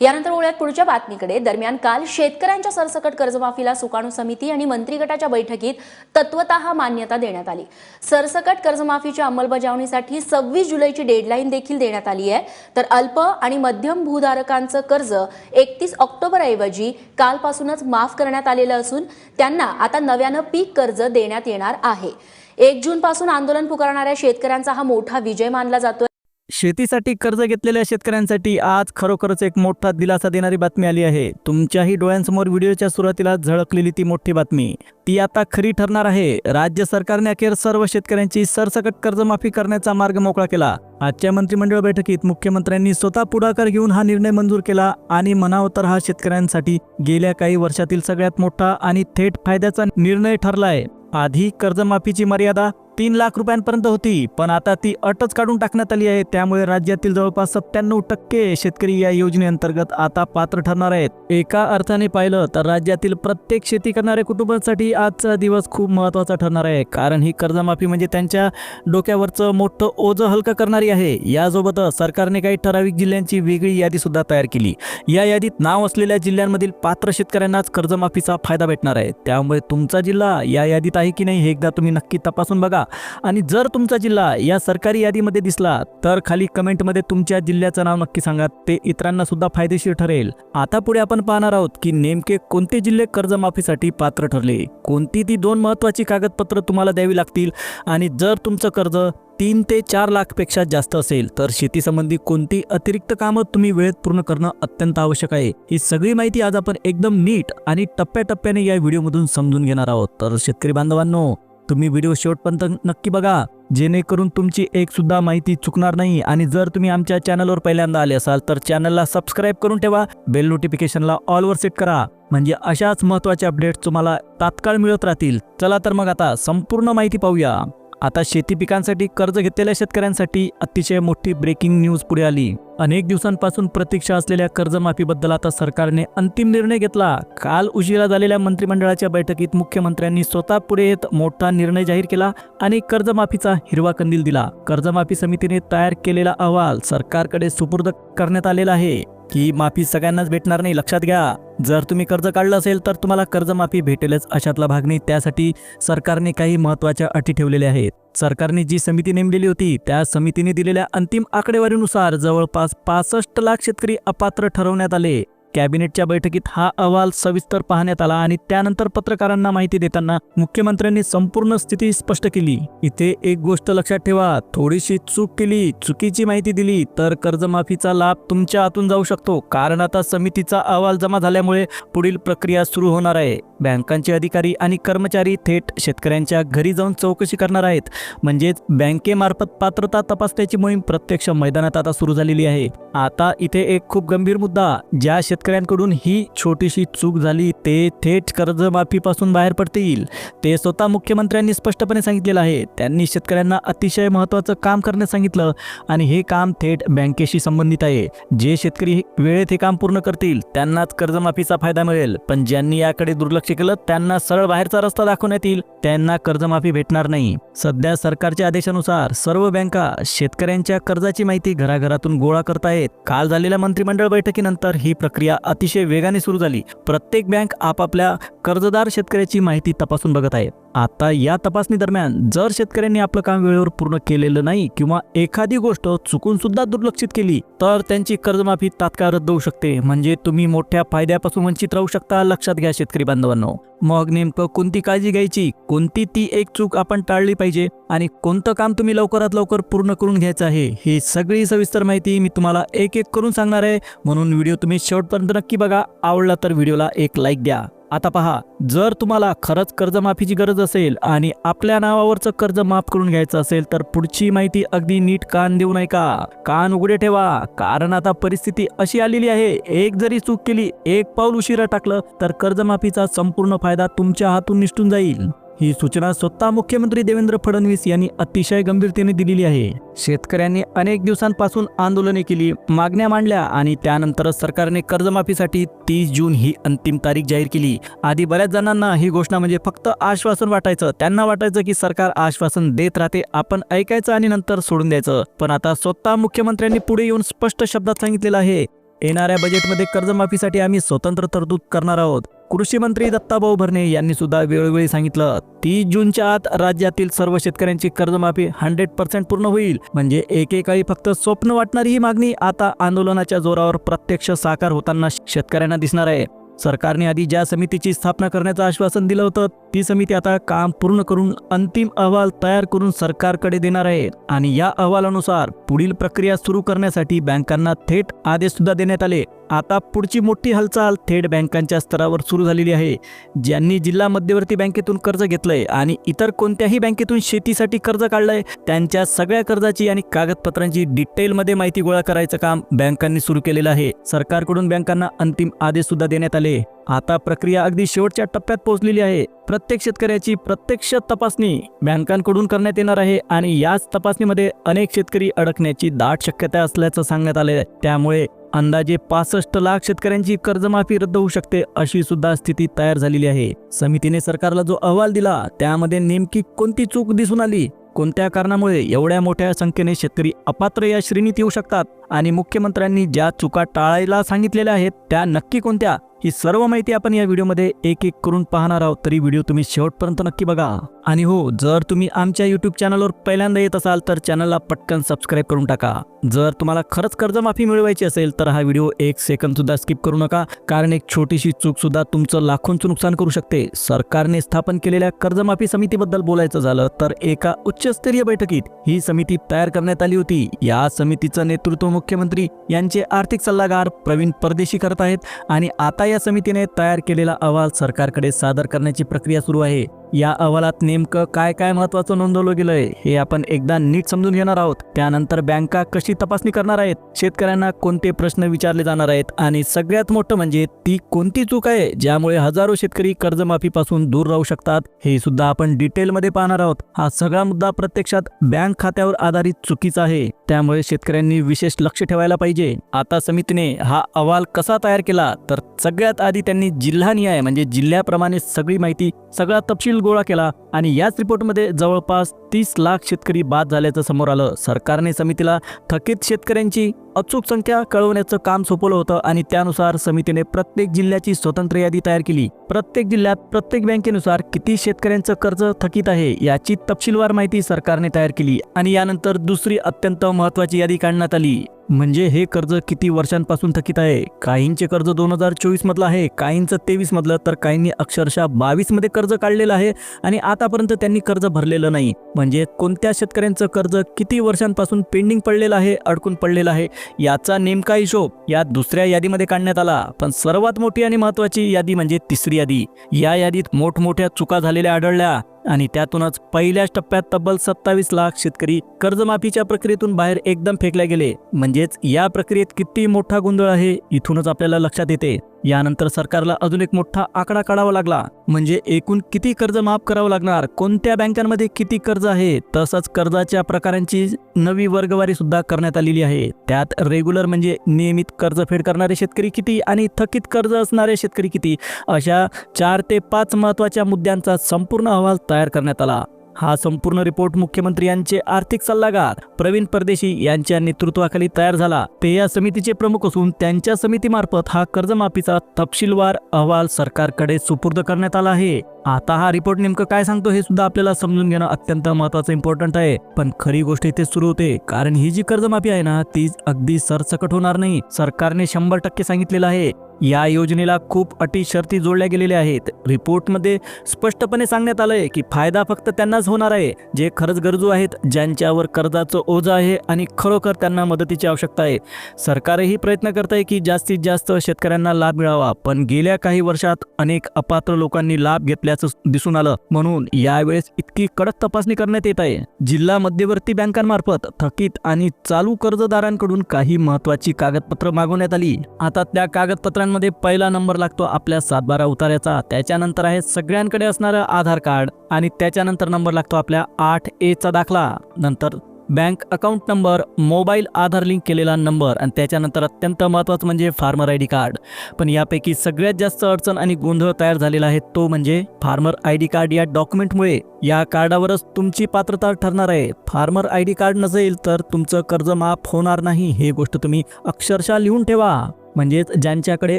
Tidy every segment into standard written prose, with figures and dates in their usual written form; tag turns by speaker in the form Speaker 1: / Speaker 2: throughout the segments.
Speaker 1: यानंतर वळूयात पुढच्या बातमीकडे। दरम्यान काल शेतकऱ्यांच्या सरसकट कर्जमाफीला सुकाणू समिती आणि मंत्री गटाच्या बैठकीत तत्वतः मान्यता देण्यात आली। सरसकट कर्जमाफीच्या अंमलबजावणीसाठी 26 जुलैची डेडलाईन देखील देण्यात आली आहे। तर अल्प आणि मध्यम भूधारकांचं कर्ज 31 ऑक्टोबर ऐवजी कालपासूनच माफ करण्यात आलेलं असून त्यांना आता नव्यानं पीक कर्ज देण्यात येणार आहे। 1 जून पासून आंदोलन पुकारणाऱ्या शेतकऱ्यांचा हा मोठा विजय मानला जातोय।
Speaker 2: शेतीसाठी कर्ज घेतलेल्या शेतकऱ्यांसाठी आज खरोखरच एक मोठा दिलासा देणारी बातमी आली आहे। तुमच्याही डोळ्यांसमोर व्हिडिओच्या सुरुवातीला झळकलेली ती मोठी बातमी ती आता खरी ठरणार आहे। राज्य सरकारने अखेर सर्व शेतकऱ्यांची सरसकट कर्जमाफी करण्याचा मार्ग मोकळा केला। आजच्या मंत्रिमंडळ बैठकीत मुख्यमंत्र्यांनी स्वतः पुढाकार घेऊन हा निर्णय मंजूर केला आणि म्हणावं तर हा शेतकऱ्यांसाठी गेल्या काही वर्षातील सगळ्यात मोठा आणि थेट फायद्याचा निर्णय ठरलाय। आधी कर्जमाफीची मर्यादा 3 लाख रुपयांपर्यंत होती, पण आता ती अटच काढून टाकण्यात आली आहे। त्यामुळे राज्यातील जवळपास 97% शेतकरी या योजनेअंतर्गत आता पात्र ठरणार आहेत। एका अर्थाने पाहिलं तर राज्यातील प्रत्येक शेती करणाऱ्या कुटुंबासाठी आजचा दिवस खूप महत्त्वाचा ठरणार आहे, कारण ही कर्जमाफी म्हणजे त्यांच्या डोक्यावरचं मोठं ओझं हलकं करणारी आहे। यासोबतच सरकारने काही ठराविक जिल्ह्यांची वेगळी यादी सुद्धा तयार केली। या यादीत नाव असलेल्या जिल्ह्यांमधील पात्र शेतकऱ्यांनाच कर्जमाफीचा फायदा भेटणार आहे। त्यामुळे तुमचा जिल्हा या यादीत आहे की नाही हे एकदा तुम्ही नक्की तपासून बघा आणि जर तुमचा जिल्हा या सरकारी यादीमध्ये दिसला तर खाली कमेंटमध्ये तुमच्या जिल्ह्याचं नाव नक्की सांगा, ते इतरांना सुद्धा फायदेशीर ठरेल। आता पुढे आपण पाहणार आहोत की नेमके कोणते जिल्हे कर्जमाफीसाठी पात्र ठरले, कोणती ती 2 महत्त्वाची कागदपत्र तुम्हाला द्यावी लागतील आणि जर तुमचं कर्ज 3 ते 4 लाखपेक्षा जास्त असेल तर शेती संबंधी कोणती अतिरिक्त कामं तुम्ही वेळेत पूर्ण करणं अत्यंत आवश्यक आहे। ही सगळी माहिती आज आपण एकदम नीट आणि टप्प्याटप्प्याने या व्हिडिओमधून समजून घेणार आहोत। तर शेतकरी बांधवांनो, तुम्ही व्हिडिओ शेवटपर्यंत नक्की बघा, जेणेकरून तुमची एक सुद्धा माहिती चुकणार नाही। आणि जर तुम्ही आमच्या चॅनलवर पहिल्यांदा आले असाल तर चॅनलला सबस्क्राईब करून ठेवा, बेल नोटिफिकेशनला ऑलवर सेट करा, म्हणजे अशाच महत्त्वाचे अपडेट्स तुम्हाला तात्काळ मिळत राहतील। चला तर मग आता संपूर्ण माहिती पाहूया। आता शेती पिकांसाठी कर्ज घेतलेल्या शेतकऱ्यांसाठी अतिशय मोठी ब्रेकिंग न्यूज पुढे आली। अनेक दिवसांपासून प्रतीक्षा असलेल्या कर्जमाफीबद्दल आता सरकारने अंतिम निर्णय घेतला। काल उशिरा झालेल्या मंत्रिमंडळाच्या बैठकीत मुख्यमंत्र्यांनी स्वतः पुढे येत मोठा निर्णय जाहीर केला आणि कर्जमाफीचा हिरवा कंदील दिला। कर्जमाफी समितीने तयार केलेला अहवाल सरकारकडे सुपूर्द करण्यात आलेला आहे। की माफी सगळ्यांनाच भेटणार नाही, लक्षात घ्या। जर तुम्ही कर्ज काढलं असेल तर तुम्हाला कर्जमाफी भेटेलच अशातला भाग नाही। त्यासाठी सरकारने काही महत्त्वाच्या अटी ठेवलेल्या आहेत। सरकारने जी समिती नेमलेली होती त्या समितीने दिलेल्या अंतिम आकडेवारीनुसार जवळपास 65 लाख शेतकरी अपात्र ठरवण्यात आले। कॅबिनेटच्या बैठकीत हा अहवाल सविस्तर पाहण्यात आला आणि त्यानंतर पत्रकारांना माहिती देताना मुख्यमंत्र्यांनी संपूर्ण स्थिती स्पष्ट केली। इथे एक गोष्ट लक्षात ठेवा, थोडीशी चूक केली, चुकीची माहिती दिली तर कर्जमाफीचा लाभ तुमच्या हातून जाऊ शकतो, कारण आता समितीचा अहवाल जमा झाल्यामुळे पुढील प्रक्रिया सुरू होणार आहे। बँकांचे अधिकारी आणि कर्मचारी थेट शेतकऱ्यांच्या घरी जाऊन चौकशी करणार आहेत, म्हणजेच बँकेमार्फत पात्रता तपासण्याची मोहीम प्रत्यक्ष मैदानात आता सुरू झालेली आहे। आता इथे एक खूप गंभीर मुद्दा, ज्या शेतकऱ्यांकडून ही छोटीशी चूक झाली ते थेट कर्जमाफीपासून बाहेर पडतील, ते स्वतः मुख्यमंत्र्यांनी स्पष्टपणे सांगितलेलं आहे। त्यांनी शेतकऱ्यांना अतिशय महत्त्वाचं काम करण्यास सांगितलं आणि हे काम थेट बँकेशी संबंधित आहे। जे शेतकरी वेळेत हे काम पूर्ण करतील त्यांनाच कर्जमाफीचा फायदा मिळेल, पण ज्यांनी याकडे दुर्लक्ष केलं त्यांना सरळ बाहेरचा रस्ता दाखवण्यात येईल, त्यांना कर्जमाफी भेटणार नाही। सध्या सरकारच्या आदेशानुसार सर्व बँका शेतकऱ्यांच्या कर्जाची माहिती घराघरातून गोळा करतायत। काल झालेल्या मंत्रिमंडळ बैठकीनंतर ही प्रक्रिया अतिशय वेगाने सुरू झाली। प्रत्येक बँक आपापल्या कर्जदार शेतकऱ्याची माहिती तपासून बघत आहे। आता या तपासणी दरम्यान जर शेतकऱ्यांनी आपलं काम वेळेवर पूर्ण केलेलं नाही किंवा एखादी गोष्ट चुकून सुद्धा दुर्लक्षित केली तर त्यांची कर्जमाफी तात्काळ रद्द होऊ शकते, म्हणजे तुम्ही मोठ्या फायद्यापासून वंचित राहू शकता। लक्षात घ्या शेतकरी बांधवांनो। मग नेमकं कोणती काळजी घ्यायची, कोणती ती एक चूक आपण टाळली पाहिजे आणि कोणतं काम तुम्ही लवकरात लवकर पूर्ण करून घ्यायचं आहे, ही सगळी सविस्तर माहिती मी तुम्हाला एक एक करून सांगणार आहे। म्हणून व्हिडिओ तुम्ही शेवटपर्यंत नक्की बघा, आवडला तर व्हिडिओला एक लाईक द्या। आता पहा, जर तुम्हाला खरंच कर्जमाफीची गरज असेल आणि आपल्या नावावरचं कर्ज माफ करून घ्यायचं असेल तर पुढची माहिती अगदी नीट कान देऊ नका, कान उघडे ठेवा, कारण आता परिस्थिती अशी आलेली आहे, एक जरी चूक केली, एक पाऊल उशिरा टाकलं तर कर्जमाफीचा संपूर्ण फायदा तुमच्या हातून निसटून जाईल। ही सूचना स्वतः मुख्यमंत्री देवेंद्र फडणवीस यांनी अतिशय गंभीरतेने दिलेली आहे। शेतकऱ्यांनी अनेक दिवसांपासून आंदोलने केली, मागण्या मांडल्या आणि त्यानंतर सरकारने कर्जमाफीसाठी 30 जून ही अंतिम तारीख जाहीर केली। आधी बऱ्याच जणांना ही घोषणा म्हणजे फक्त आश्वासन वाटायचं, त्यांना वाटायचं की सरकार आश्वासन देत राहते, आपण ऐकायचं आणि नंतर सोडून द्यायचं। पण आता स्वतः मुख्यमंत्र्यांनी पुढे येऊन स्पष्ट शब्दात सांगितलेलं आहे येणाऱ्या बजेटमध्ये कर्जमाफीसाठी आम्ही स्वतंत्र तरतूद करणार आहोत. कृषी मंत्री दत्ताभाऊ भरणे यांनी सुद्धा वेळोवेळी सांगितलं 30 जूनच्या आत राज्यातील सर्व शेतकऱ्यांची कर्जमाफी 100% पूर्ण होईल. म्हणजे एकेकाळी फक्त स्वप्न वाटणारी ही मागणी आता आंदोलनाच्या जोरावर प्रत्यक्ष साकार होताना शेतकऱ्यांना दिसणार आहे. सरकारने आधी ज्या समितीची स्थापना करण्याचं आश्वासन दिलं होतं ती समिती आता काम पूर्ण करून अंतिम अहवाल तयार करून सरकारकडे देणार आहे आणि या अहवालानुसार पुढील प्रक्रिया सुरू करण्यासाठी बँकांना थेट आदेश सुद्धा देण्यात आले. आता पुढची मोठी हालचाल थेट बँकांच्या स्तरावर सुरू झालेली आहे. ज्यांनी जिल्हा मध्यवर्ती बँकेतून कर्ज घेतलंय आणि इतर कोणत्याही बँकेतून शेतीसाठी कर्ज काढलंय त्यांच्या सगळ्या कर्जाची आणि कागदपत्रांची डिटेलमध्ये माहिती गोळा करायचं काम बँकांनी सुरू केलेलं आहे. सरकारकडून बँकांना अंतिम आदेश सुद्धा देण्यात आले. आता प्रक्रिया अगदी शेवटच्या टप्प्यात पोहोचलेली आहे. प्रत्येक शेतकऱ्याची प्रत्यक्ष तपासणी बँकांकडून करण्यात येणार आहे आणि याच तपासणीमध्ये अनेक शेतकरी अडकण्याची दाट शक्यता असल्याचं सांगण्यात आले. त्यामुळे अंदाजे 65 लाख शेतकऱ्यांची कर्जमाफी रद्द होऊ शकते अशी सुद्धा स्थिती तयार झालेली आहे. समितीने सरकारला जो अहवाल दिला त्यामध्ये नेमकी कोणती चूक दिसून आली, कोणत्या कारणामुळे एवढ्या मोठ्या संख्येने शेतकरी अपात्र या श्रेणीत येऊ शकतात आणि मुख्यमंत्र्यांनी ज्या चुका टाळायला सांगितलेल्या आहेत त्या नक्की कोणत्या, ही सर्व माहिती आपण या व्हिडिओमध्ये एक एक करून पाहणार आहोत. तरी व्हिडिओ तुम्ही शेवटपर्यंत नक्की बघा. आणि हो, जर तुम्ही आमच्या YouTube चॅनलवर पहिल्यांदा येत असाल तर चॅनलला पटकन सबस्क्राईब करून टाका. जर तुम्हाला खरंच कर्जमाफी मिळवायची असेल तर हा व्हिडिओ 1 सेकंद सुद्धा स्किप करू नका, कारण एक छोटीशी चूक सुद्धा तुमचं लाखोंचं नुकसान करू शकते. सरकारने स्थापन केलेल्या कर्जमाफी समितीबद्दल बोलायचं झालं तर एका उच्चस्तरीय बैठकीत ही समिती तयार करण्यात आली होती. या समितीचं नेतृत्व मुख्यमंत्री यांचे आर्थिक सल्लागार प्रवीण परदेशी करत आहेत आणि आता या समितीने तयार केलेला अहवाल सरकारकडे सादर करण्याची प्रक्रिया सुरू आहे. या अहवालात नेमकं काय काय महत्त्वाचं नोंदवलं गेलंय हे आपण एकदा नीट समजून घेणार आहोत. त्यानंतर बँका कशी तपासणी करणार आहेत, शेतकऱ्यांना कोणते प्रश्न विचारले जाणार आहेत आणि सगळ्यात मोठं म्हणजे ती कोणती चूक आहे ज्यामुळे हजारो शेतकरी कर्जमाफीपासून दूर राहू शकतात हे सुद्धा आपण डिटेलमध्ये पाहणार आहोत. हा सगळा मुद्दा प्रत्यक्षात बँक खात्यावर आधारित चुकीचा आहे, त्यामुळे शेतकऱ्यांनी विशेष लक्ष ठेवायला पाहिजे. आता समितीने हा अहवाल कसा तयार केला तर सगळ्यात आधी त्यांनी जिल्हानिहाय म्हणजे जिल्ह्याप्रमाणे सगळी माहिती, सगळा तपशील गोळा केला आणि याच रिपोर्टमध्ये जवळपास 30 लाख शेतकरी बाद झाल्याचं समोर आलं. सरकारने समितीला थकीत शेतकऱ्यांची अचूक संख्या कळवण्याचं काम सोपवलं होतं आणि त्यानुसार समितीने प्रत्येक जिल्ह्याची स्वतंत्र यादी तयार केली. प्रत्येक जिल्ह्यात प्रत्येक बँकेनुसार किती शेतकऱ्यांचं कर्ज थकीत आहे याची तपशीलवार माहिती सरकारने तयार केली आणि यानंतर दुसरी अत्यंत महत्त्वाची यादी काढण्यात आली, म्हणजे हे कर्ज किती वर्षांपासून थकीत आहे. काहींचे कर्ज 2024 मधलं आहे, काहींचं 23 मधलं, तर काहींनी अक्षरशः 22 मध्ये कर्ज काढलेलं आहे आणि आतापर्यंत त्यांनी कर्ज भरलेलं नाही. म्हणजे कोणत्या शेतकऱ्यांचं कर्ज किती वर्षांपासून पेंडिंग पडलेलं आहे, अडकून पडलेलं आहे याचा नेमका हिशोब या दुसऱ्या यादीमध्ये काढण्यात आला. पण सर्वात मोठी आणि महत्त्वाची यादी म्हणजे तिसरी यादी. या यादीत मोठमोठ्या चुका झालेल्या आढळल्या आणि त्यातूनच पहिल्याच टप्प्यात तब्बल 27 लाख शेतकरी कर्जमाफीच्या प्रक्रियेतून बाहेर एकदम फेकले गेले. म्हणजेच या प्रक्रियेत किती मोठा गोंधळ आहे इथूनच आपल्याला लक्षात येते. यानंतर सरकारला अजून एक मोठा आकडा काढावा लागला, म्हणजे एकूण किती कर्ज माफ करावं लागणार, कोणत्या बँकांमध्ये किती कर्ज आहे, तसंच कर्जाच्या प्रकारांची नवी वर्गवारी सुद्धा करण्यात आलेली आहे. त्यात रेग्युलर म्हणजे नियमित कर्जफेड करणारे शेतकरी किती आणि थकीत कर्ज असणारे शेतकरी किती, अशा 4 ते 5 महत्त्वाच्या मुद्द्यांचा संपूर्ण अहवाल तयार करण्यात आला. हा संपूर्ण रिपोर्ट मुख्यमंत्री यांचे आर्थिक सल्लागार प्रवीण परदेशी यांच्या नेतृत्वाखाली तयार झाला. ते या समितीचे प्रमुख असून त्यांच्या समितीमार्फत हा कर्जमाफीचा तपशीलवार अहवाल सरकारकडे सुपूर्द करण्यात आला आहे. आता हा रिपोर्ट नेमकं काय सांगतो हे सुद्धा आपल्याला समजून घेणं अत्यंत महत्त्वाचं इम्पॉर्टंट आहे. पण खरी गोष्ट इथे सुरू होते, कारण ही जी कर्जमाफी आहे ना ती अगदी सरसकट होणार नाही. सरकारने 100% सांगितलेलं आहे. या योजनेला खूप अटी शर्ती जोडल्या गेलेल्या आहेत. रिपोर्टमध्ये स्पष्टपणे सांगण्यात आलंय की फायदा फक्त त्यांनाच होणार आहे जे खरंच गरजू आहेत, ज्यांच्यावर कर्जाचं ओझं आहे आणि खरोखर त्यांना मदतीची आवश्यकता आहे. सरकारही प्रयत्न करत आहे की जास्तीत जास्त शेतकऱ्यांना लाभ मिळावा, पण गेल्या काही वर्षात अनेक अपात्र लोकांनी लाभ घेतल्याचं दिसून आलं. म्हणून यावेळेस इतकी कडक तपासणी करण्यात येत आहे. जिल्हा मध्यवर्ती बँकांमार्फत थकीत आणि चालू कर्जदारांकडून काही महत्त्वाची कागदपत्र मागवण्यात आली. आता त्या कागदपत्रांमध्ये पहिला नंबर लागतो आपल्या 7/12 उतार्याचा, त्याच्यानंतर आहे सगळ्यांकडे असणारं आधार कार्ड आणि त्याच्यानंतर नंबर लागतो आपल्या 8A चा दाखला, नंतर बँक अकाउंट नंबर, मोबाईल आधार लिंक केलेला नंबर आणि त्याच्यानंतर अत्यंत महत्त्वाचं म्हणजे फार्मर ID कार्ड. पण यापैकी सगळ्यात जास्त अडचण आणि गोंधळ तयार झालेला आहे तो म्हणजे फार्मर ID कार्ड या डॉक्युमेंटमुळे. या कार्डावरच तुमची पात्रता ठरणार आहे. फार्मर ID कार्ड नसेल तर तुमचं कर्ज माफ होणार नाही, हे गोष्ट तुम्ही अक्षरशः लिहून ठेवा. म्हणजेच ज्यांच्याकडे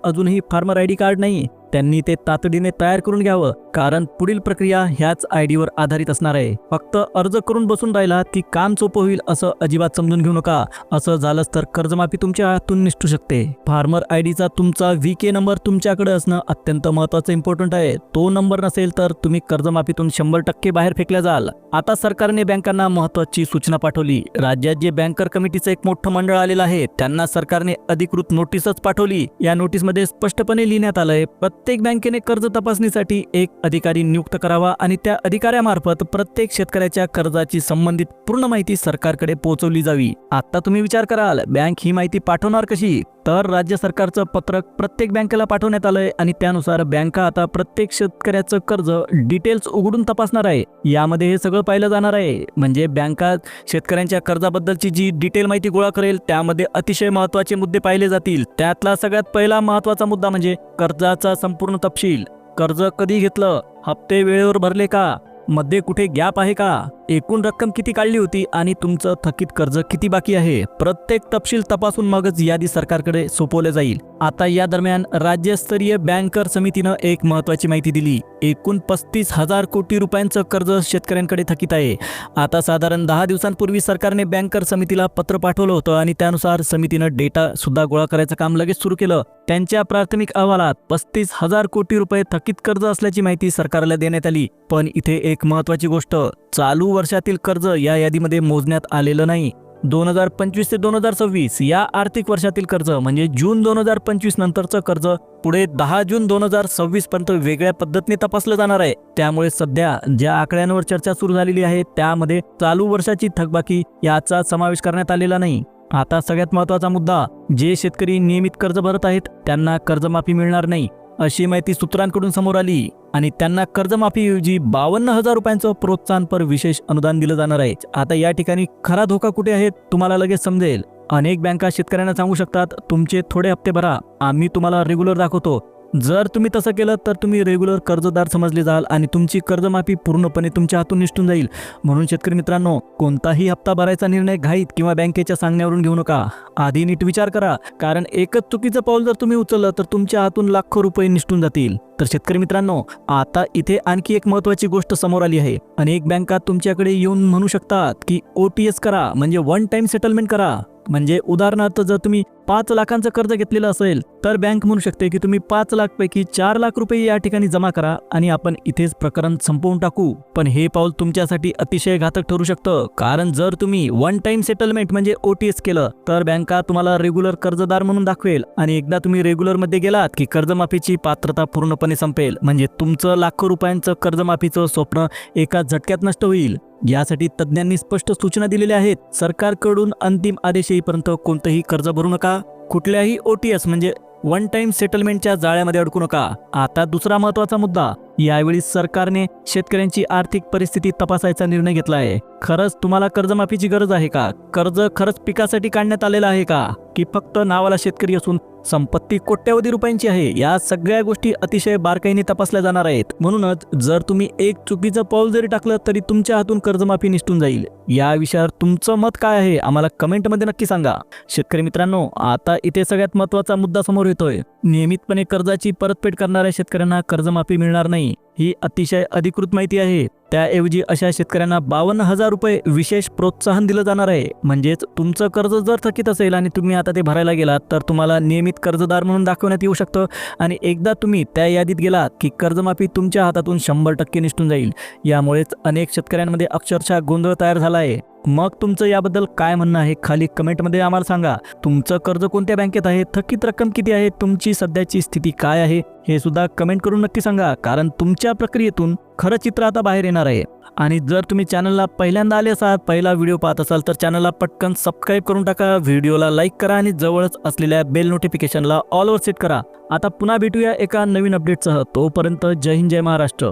Speaker 2: अजूनही फार्मर आय डी कार्ड नाही त्यांनी ते तातडीने तयार करून घ्यावं, कारण पुढील प्रक्रिया ह्याच आयडीवर आधारित असणार आहे. फक्त अर्ज करून बसून राहिला की काम सोपं होईल असं अजिबात समजून घेऊ नका. असं झालंच तर कर्जमाफी तुमच्या हातून निसटू शकते. फार्मर आयडीचा तुमचा VK नंबर तुमच्याकडे असणं अत्यंत महत्त्वाचं इम्पॉर्टंट आहे. तो नंबर नसेल तर तुम्ही कर्जमाफीतून 100% बाहेर फेकल्या जाल. आता सरकारने बँकांना महत्त्वाची सूचना पाठवली. राज्यात जे बँकर कमिटीचं एक मोठं मंडळ आलेलं आहे त्यांना सरकारने अधिकृत नोटीसच पाठवली. या नोटीसमध्ये स्पष्टपणे लिहिण्यात आलंय प्रत्येक बँकेने कर्ज तपासणीसाठी एक अधिकारी नियुक्त करावा आणि त्या अधिकाऱ्यामार्फत प्रत्येक शेतकऱ्याच्या कर्जाची संबंधित पूर्ण माहिती सरकारकडे पोहोचवली जावी. आता तुम्ही विचार कराल बँक ही माहिती पाठवणार कशी? तर राज्य सरकारचं पत्रक प्रत्येक बँकेला पाठवण्यात आलंय आणि त्यानुसार बँका आता प्रत्येक शेतकऱ्याचं कर्ज डिटेल्स उघडून तपासणार आहे. यामध्ये हे सगळं पाहिलं जाणार आहे. म्हणजे बँका शेतकऱ्यांच्या कर्जाबद्दलची जी डिटेल माहिती गोळा करेल त्यामध्ये अतिशय महत्त्वाचे मुद्दे पाहिले जातील. त्यातला सगळ्यात पहिला महत्त्वाचा मुद्दा म्हणजे कर्जाचा संपूर्ण तपशील. कर्ज कधी घेतलं, हप्ते वेळेवर भरले का, मध्ये कुठे गॅप आहे का, एकूण रक्कम किती काढली होती आणि तुमचं थकीत कर्ज किती बाकी आहे, प्रत्येक तपशील तपासून मगच यादी सरकारकडे सोपवले जाईल. आता या दरम्यान राज्यस्तरीय बँकर समितीनं एक महत्त्वाची माहिती दिली. एकूण 35,000 कोटी रुपयांचं कर्ज शेतकऱ्यांकडे थकीत आहे. आता साधारण 10 दिवसांपूर्वी सरकारने बँकर समितीला पत्र पाठवलं होतं आणि त्यानुसार समितीनं डेटा सुद्धा गोळा करायचं काम लगेच सुरू केलं. त्यांच्या प्राथमिक अहवालात 35,000 कोटी रुपये थकीत कर्ज असल्याची माहिती सरकारला देण्यात आली. पण इथे एक महत्त्वाची गोष्ट, चालू वर्षातील कर्ज या यादीमध्ये मोजण्यात आलेलं नाही. 2025 ते 2026 या आर्थिक वर्षातील कर्ज म्हणजे जून 2025 नंतरचं कर्ज पुढे 10 जून 2026 पर्यंत वेगळ्या पद्धतीने तपासलं जाणार आहे. त्यामुळे सध्या ज्या आकड्यांवर चर्चा सुरू झालेली आहे त्यामध्ये चालू वर्षाची थकबाकी याचा समावेश करण्यात आलेला नाही. आता सगळ्यात महत्त्वाचा मुद्दा, जे शेतकरी नियमित कर्ज भरत आहेत त्यांना कर्जमाफी मिळणार नाही अशी माहिती सूत्रांकडून समोर आली आणि त्यांना कर्जमाफीऐवजी 52,000 रुपयांचं प्रोत्साहनपर विशेष अनुदान दिलं जाणार आहे. आता या ठिकाणी खरा धोका कुठे आहे तुम्हाला लगेच समजेल. अनेक बँका शेतकऱ्यांना सांगू शकतात तुमचे थोडे हप्ते भरा, आम्ही तुम्हाला रेग्युलर दाखवतो. जर तुम्ही तसं केलं तर तुम्ही रेग्युलर कर्जदार समजले जाल आणि तुमची कर्जमाफी पूर्णपणे तुमच्या हातून निसटून जाईल. म्हणून शेतकरी मित्रांनो, कोणताही हप्ता भरायचा निर्णय घाईत किंवा बँकेच्या सांगण्यावरून घेऊ नका. आधी नीट विचार करा, कारण एकच चुकीचं पाऊल जर तुम्ही उचललं तर तुमच्या हातून लाखो रुपये निसटून जातील. तर शेतकरी मित्रांनो, आता इथे आणखी एक महत्त्वाची गोष्ट समोर आली आहे. अनेक बँका तुमच्याकडे येऊन म्हणू शकतात की OTS करा, म्हणजे वन टाइम सेटलमेंट करा. म्हणजे उदाहरणार्थ जर तुम्ही 5 लाखांचं कर्ज घेतलेलं असेल तर बँक म्हणू शकते की तुम्ही 5 लाख पैकी 4 लाख रुपये या ठिकाणी जमा करा आणि आपण इथेच प्रकरण संपवून टाकू. पण हे पाऊल तुमच्यासाठी अतिशय घातक ठरू शकतं, कारण जर तुम्ही वन टाइम सेटलमेंट म्हणजे OTS केलं तर बँका तुम्हाला रेग्युलर कर्जदार म्हणून दाखवेल आणि एकदा तुम्ही रेग्युलर मध्ये गेलात की कर्जमाफीची पात्रता पूर्णपणे संपेल. म्हणजे तुमचं लाखो रुपयांचं कर्जमाफीचं स्वप्न एका झटक्यात नष्ट होईल. यासाठी तज्ज्ञांनी स्पष्ट सूचना दिलेल्या आहेत. सरकारकडून अंतिम आदेश येईपर्यंत कोणतंही कर्ज भरू नका, कुठल्याही OTS म्हणजे वन टाइम सेटलमेंटच्या जाळ्यामध्ये अडकू नका. आता दुसरा महत्त्वाचा मुद्दा, यावेळी सरकारने शेतकऱ्यांची आर्थिक परिस्थिती तपासायचा निर्णय घेतला आहे. खरंच तुम्हाला कर्जमाफीची गरज आहे का? कर्ज खरंच पिकासाठी काढण्यात आलेलं आहे का, की फक्त नावाला शेतकरी असून संपत्ती कोट्यावधी रुपयांची आहे? या सगळ्या गोष्टी अतिशय बारकाईने तपासल्या जाणार आहेत. म्हणूनच जर तुम्ही एक चुकीचं पाऊल जरी टाकलं तरी तुमच्या हातून कर्जमाफी निसटून जाईल. या विषयावर तुमचं मत काय आहे आम्हाला कमेंटमध्ये नक्की सांगा. शेतकरी मित्रांनो, आता इथे सगळ्यात महत्त्वाचा मुद्दा समोर येतोय. नियमितपणे कर्जाची परतफेड करणाऱ्या शेतकऱ्यांना कर्जमाफी मिळणार नाही ही अतिशय अधिकृत माहिती आहे. त्याऐवजी अशा शेतकऱ्यांना 52,000 रुपये विशेष प्रोत्साहन दिलं जाणार आहे. म्हणजेच तुमचं कर्ज जर थकीत असेल आणि तुम्ही आता ते भरायला गेलात तर तुम्हाला नियमित कर्जदार म्हणून दाखवण्यात येऊ शकतं आणि एकदा तुम्ही त्या यादीत गेलात की कर्जमाफी तुमच्या हातातून 100% निसटून जाईल. यामुळेच अनेक शेतकऱ्यांमध्ये अक्षरशः गोंधळ तयार झाला आहे. मग तुमचं याबद्दल काय म्हणणं आहे खाली कमेंटमध्ये आम्हाला सांगा. तुमचं कर्ज कोणत्या बँकेत आहे, थकीत रक्कम किती आहे, तुमची सध्याची स्थिती काय आहे हे सुद्धा कमेंट करून नक्की सांगा, कारण तुमच्या प्रक्रियेतून खरं चित्र आता बाहेर येणार आहे. आणि जर तुम्ही चॅनलला पहिल्यांदा आले असाल, पहिला व्हिडिओ पाहत असाल तर चॅनलला पटकन सबस्क्राईब करून टाका, व्हिडिओला लाईक करा आणि जवळच असलेल्या बेल नोटिफिकेशनला ऑलवर सेट करा. आता पुन्हा भेटूया एका नवीन अपडेटसह. तोपर्यंत जय हिंद, जय महाराष्ट्र.